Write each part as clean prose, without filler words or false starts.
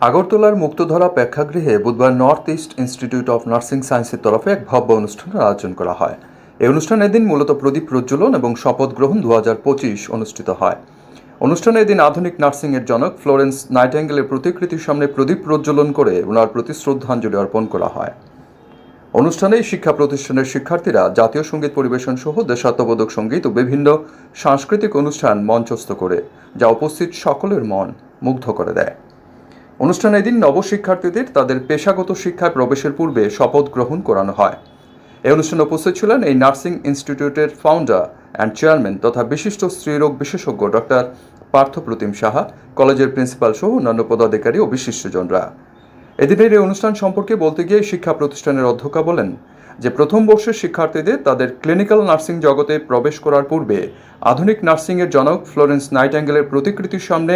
আগরতলার মুক্তধারা প্রেক্ষাগৃহে বুধবার north east institute of nursing সায়েন্সের তরফে এক ভব্য অনুষ্ঠানের আয়োজন করা হয়। এই অনুষ্ঠানের দিন মূলত প্রদীপ প্রজ্বলন এবং শপথ গ্রহণ 2025 অনুষ্ঠিত হয়। অনুষ্ঠানে এদিন আধুনিক নার্সিংয়ের জনক ফ্লোরেন্স নাইটিঙ্গেলের প্রতিকৃতির সামনে প্রদীপ প্রজ্বলন করে ওনার প্রতি শ্রদ্ধাঞ্জলি অর্পণ করা হয়। অনুষ্ঠানে শিক্ষা প্রতিষ্ঠানের শিক্ষার্থীরা জাতীয় সঙ্গীত পরিবেশন সহ দেশাত্মবোধক সঙ্গীত ও বিভিন্ন সাংস্কৃতিক অনুষ্ঠান মঞ্চস্থ করে যা উপস্থিত সকলের মন মুগ্ধ করে দেয়। অনুষ্ঠানে এদিন নবশিক্ষার্থীদের তাদের পেশাগত শিক্ষায় প্রবেশের পূর্বে শপথ গ্রহণ করানো হয়। এই অনুষ্ঠানে উপস্থিত ছিলেন এই নার্সিং ইনস্টিটিউটের ফাউন্ডার অ্যান্ড চেয়ারম্যান তথা বিশিষ্ট স্ত্রীরোগ বিশেষজ্ঞ ডক্টর পার্থপ্রতিম সাহা, কলেজের প্রিন্সিপাল সহ অন্যান্য পদাধিকারী ও বিশিষ্টজনরা। এদিনের এই অনুষ্ঠান সম্পর্কে বলতে গিয়ে শিক্ষা প্রতিষ্ঠানের অধ্যক্ষা বলেন যে প্রথম বর্ষের শিক্ষার্থীদের তাদের ক্লিনিক্যাল নার্সিং জগতে প্রবেশ করার পূর্বে আধুনিক নার্সিংয়ের জনক ফ্লোরেন্স নাইটিঙ্গেলের প্রতিকৃতির সামনে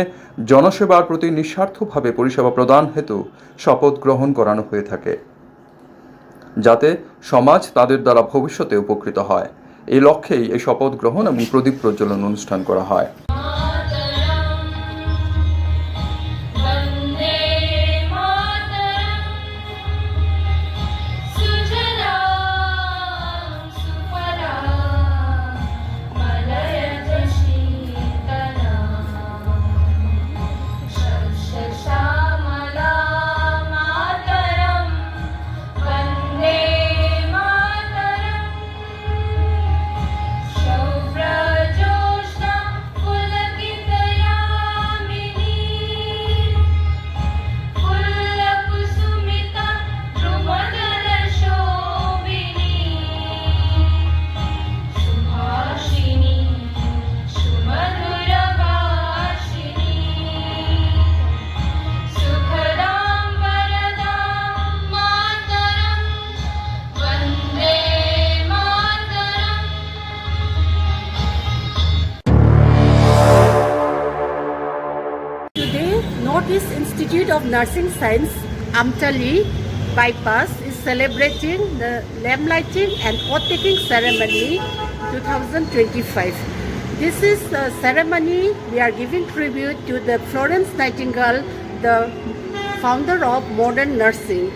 জনসেবার প্রতি নিঃস্বার্থভাবে পরিষেবা প্রদান হেতু শপথ গ্রহণ করানো হয়ে থাকে, যাতে সমাজ তাদের দ্বারা ভবিষ্যতে উপকৃত হয়। এই লক্ষ্যেই এই শপথ গ্রহণ এবং প্রদীপ প্রজ্বলন অনুষ্ঠান করা হয়। North East Institute of Nursing Science, Amtali Bypass is celebrating the lamplighting and oath-taking ceremony 2025. This is a ceremony we are giving tribute to the Florence Nightingale, the founder of modern nursing.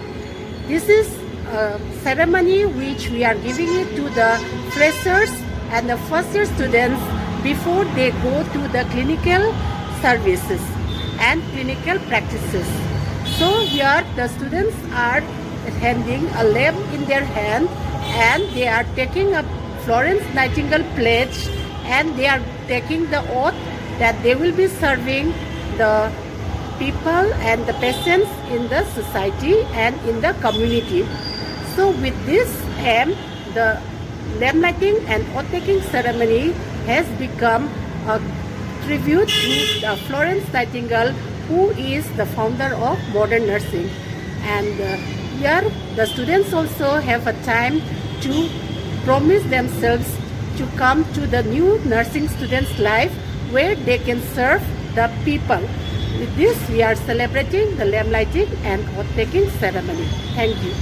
This is a ceremony which we are giving it to the freshers and the first year students before they go to the clinical services and clinical practices. So here the students are handing a lamp in their hand and they are taking a Florence Nightingale pledge and they are taking the oath that they will be serving the people and the patients in the society and in the community. So with this aim, the lamplighting and oath-taking ceremony has become a tribute to the Florence Nightingale, who is the founder of modern nursing. And here the students also have a time to promise themselves to come to the new nursing students' life where they can serve the people. With this, we are celebrating the lamplighting and oath-taking ceremony. Thank you.